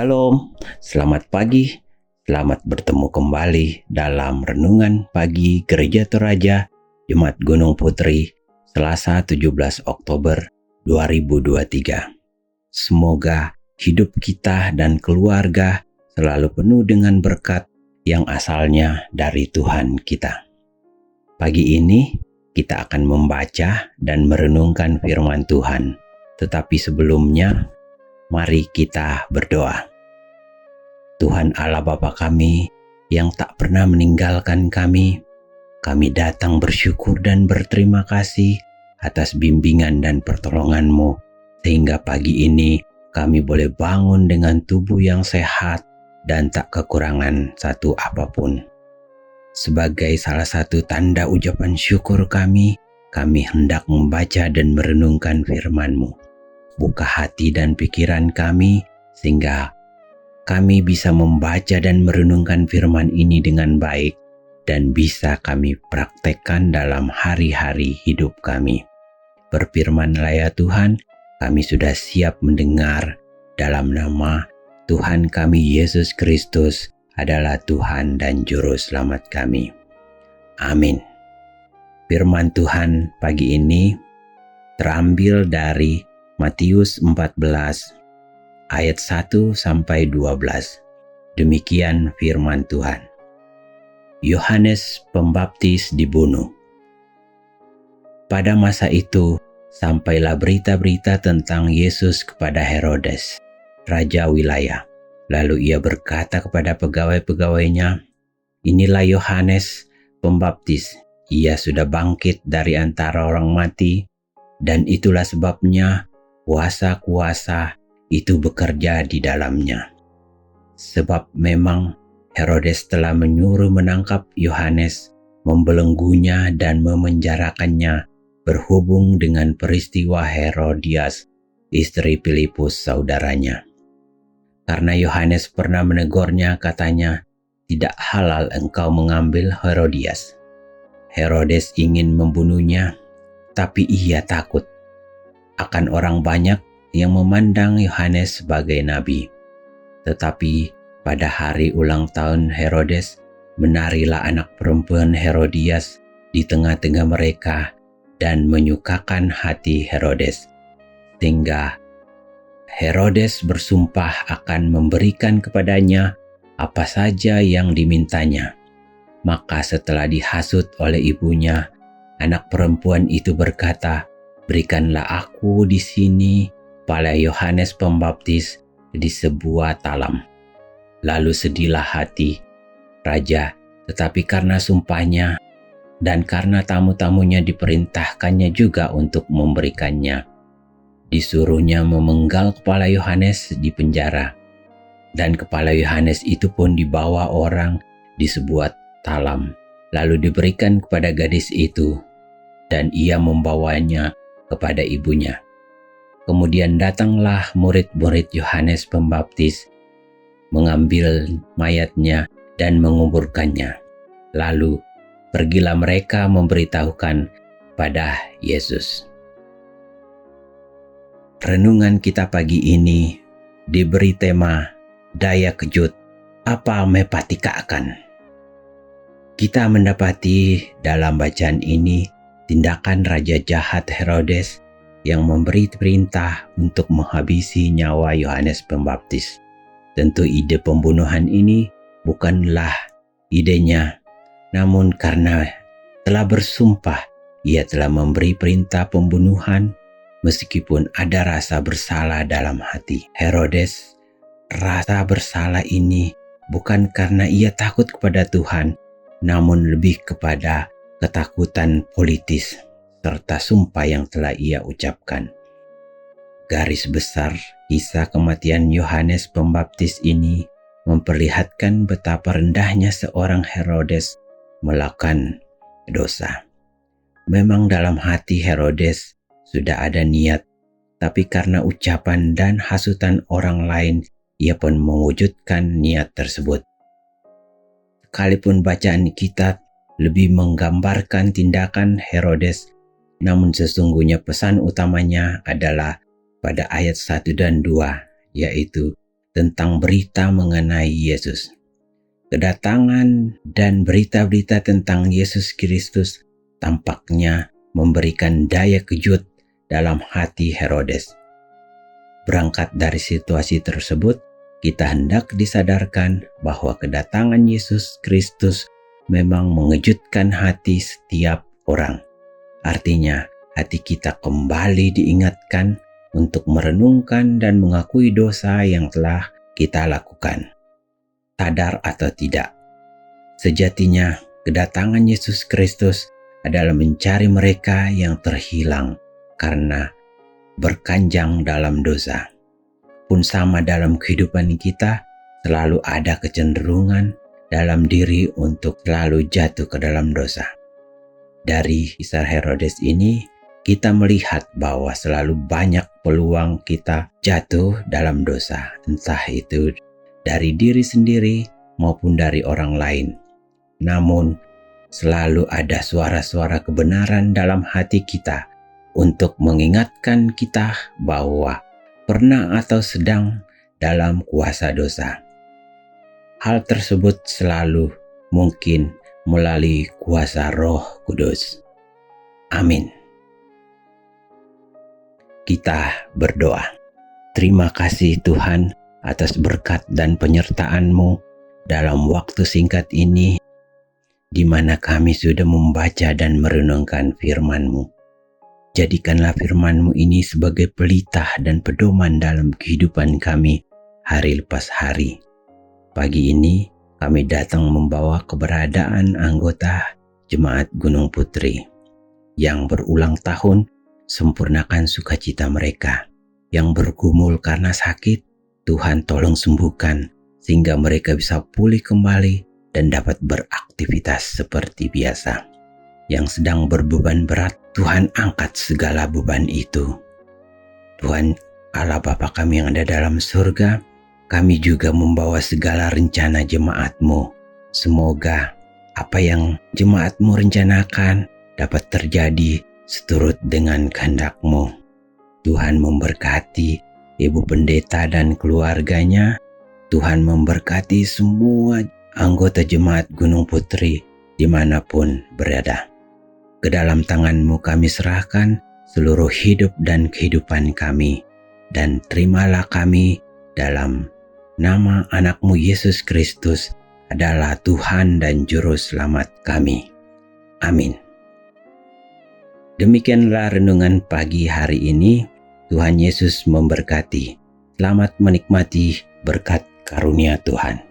Shalom, selamat pagi, selamat bertemu kembali dalam Renungan Pagi Gereja Toraja, Jemaat Gunung Putri, Selasa 17 Oktober 2023. Semoga hidup kita dan keluarga selalu penuh dengan berkat yang asalnya dari Tuhan kita. Pagi ini kita akan membaca dan merenungkan firman Tuhan, tetapi sebelumnya mari kita berdoa. Tuhan Allah Bapa kami yang tak pernah meninggalkan kami datang bersyukur dan berterima kasih atas bimbingan dan pertolongan-Mu, sehingga pagi ini kami boleh bangun dengan tubuh yang sehat dan tak kekurangan satu apapun. Sebagai salah satu tanda ucapan syukur kami hendak membaca dan merenungkan firman-Mu. Buka hati dan pikiran kami sehingga kami bisa membaca dan merenungkan firman ini dengan baik dan bisa kami praktekkan dalam hari-hari hidup kami. Berfirmanlah ya Tuhan, kami sudah siap mendengar. Dalam nama Tuhan kami Yesus Kristus adalah Tuhan dan Juru Selamat kami. Amin. Firman Tuhan pagi ini terambil dari Matius 14 ayat 1 sampai 12. Demikian firman Tuhan. Yohanes Pembaptis dibunuh. Pada masa itu sampailah berita-berita tentang Yesus kepada Herodes, raja wilayah. Lalu ia berkata kepada pegawai-pegawainya, "Inilah Yohanes Pembaptis. Ia sudah bangkit dari antara orang mati, dan itulah sebabnya kuasa-kuasa itu bekerja di dalamnya." Sebab memang Herodes telah menyuruh menangkap Yohanes, membelenggunya dan memenjarakannya berhubung dengan peristiwa Herodias, istri Filipus saudaranya. Karena Yohanes pernah menegurnya, katanya, "Tidak halal engkau mengambil Herodias." Herodes ingin membunuhnya, tapi ia takut akan orang banyak yang memandang Yohanes sebagai nabi. Tetapi pada hari ulang tahun Herodes, menarilah anak perempuan Herodias di tengah-tengah mereka dan menyukakan hati Herodes, sehingga Herodes bersumpah akan memberikan kepadanya apa saja yang dimintanya. Maka setelah dihasut oleh ibunya, anak perempuan itu berkata, "Berikanlah aku di sini kepala Yohanes Pembaptis di sebuah talam." Lalu sedihlah hati raja, tetapi karena sumpahnya dan karena tamu-tamunya diperintahkannya juga untuk memberikannya, disuruhnya memenggal kepala Yohanes di penjara. Dan kepala Yohanes itu pun dibawa orang di sebuah talam, lalu diberikan kepada gadis itu, dan ia membawanya kepada ibunya. Kemudian datanglah murid-murid Yohanes Pembaptis, mengambil mayatnya dan menguburkannya. Lalu pergilah mereka memberitahukan pada Yesus. Renungan kita pagi ini diberi tema daya kejut apa mepatikakan. Kita mendapati dalam bacaan ini tindakan raja jahat Herodes yang memberi perintah untuk menghabisi nyawa Yohanes Pembaptis. Tentu ide pembunuhan ini bukanlah idenya, namun karena telah bersumpah, ia telah memberi perintah pembunuhan meskipun ada rasa bersalah dalam hati. Herodes rasa bersalah ini bukan karena ia takut kepada Tuhan, namun lebih kepada ketakutan politis serta sumpah yang telah ia ucapkan. Garis besar kisah kematian Yohanes Pembaptis ini memperlihatkan betapa rendahnya seorang Herodes melakukan dosa. Memang dalam hati Herodes sudah ada niat, tapi karena ucapan dan hasutan orang lain, ia pun mewujudkan niat tersebut. Sekalipun bacaan kita lebih menggambarkan tindakan Herodes, namun sesungguhnya pesan utamanya adalah pada ayat 1 dan 2, yaitu tentang berita mengenai Yesus. Kedatangan dan berita-berita tentang Yesus Kristus tampaknya memberikan daya kejut dalam hati Herodes. Berangkat dari situasi tersebut, kita hendak disadarkan bahwa kedatangan Yesus Kristus memang mengejutkan hati setiap orang. Artinya, hati kita kembali diingatkan untuk merenungkan dan mengakui dosa yang telah kita lakukan, sadar atau tidak. Sejatinya, kedatangan Yesus Kristus adalah mencari mereka yang terhilang karena berkanjang dalam dosa. Pun sama dalam kehidupan kita, selalu ada kecenderungan dalam diri untuk selalu jatuh ke dalam dosa. Dari kisah Herodes ini, kita melihat bahwa selalu banyak peluang kita jatuh dalam dosa, entah itu dari diri sendiri maupun dari orang lain. Namun, selalu ada suara-suara kebenaran dalam hati kita untuk mengingatkan kita bahwa pernah atau sedang dalam kuasa dosa. Hal tersebut selalu mungkin melalui kuasa Roh Kudus. Amin. Kita berdoa. Terima kasih Tuhan atas berkat dan penyertaan-Mu dalam waktu singkat ini, di mana kami sudah membaca dan merenungkan firman-Mu. Jadikanlah firman-Mu ini sebagai pelita dan pedoman dalam kehidupan kami hari lepas hari. Pagi ini kami datang membawa keberadaan anggota Jemaat Gunung Putri yang berulang tahun. Sempurnakan sukacita mereka. Yang bergumul karena sakit, Tuhan tolong sembuhkan sehingga mereka bisa pulih kembali dan dapat beraktivitas seperti biasa. Yang sedang berbeban berat, Tuhan angkat segala beban itu. Tuhan Allah Bapa kami yang ada dalam surga, kami juga membawa segala rencana jemaat-Mu. Semoga apa yang jemaat-Mu rencanakan dapat terjadi seturut dengan kehendak-Mu. Tuhan memberkati Ibu Pendeta dan keluarganya. Tuhan memberkati semua anggota Jemaat Gunung Putri dimanapun berada. Ke dalam tangan-Mu kami serahkan seluruh hidup dan kehidupan kami. Dan terimalah kami dalam nama anak-Mu Yesus Kristus adalah Tuhan dan Juru Selamat kami. Amin. Demikianlah renungan pagi hari ini. Tuhan Yesus memberkati. Selamat menikmati berkat karunia Tuhan.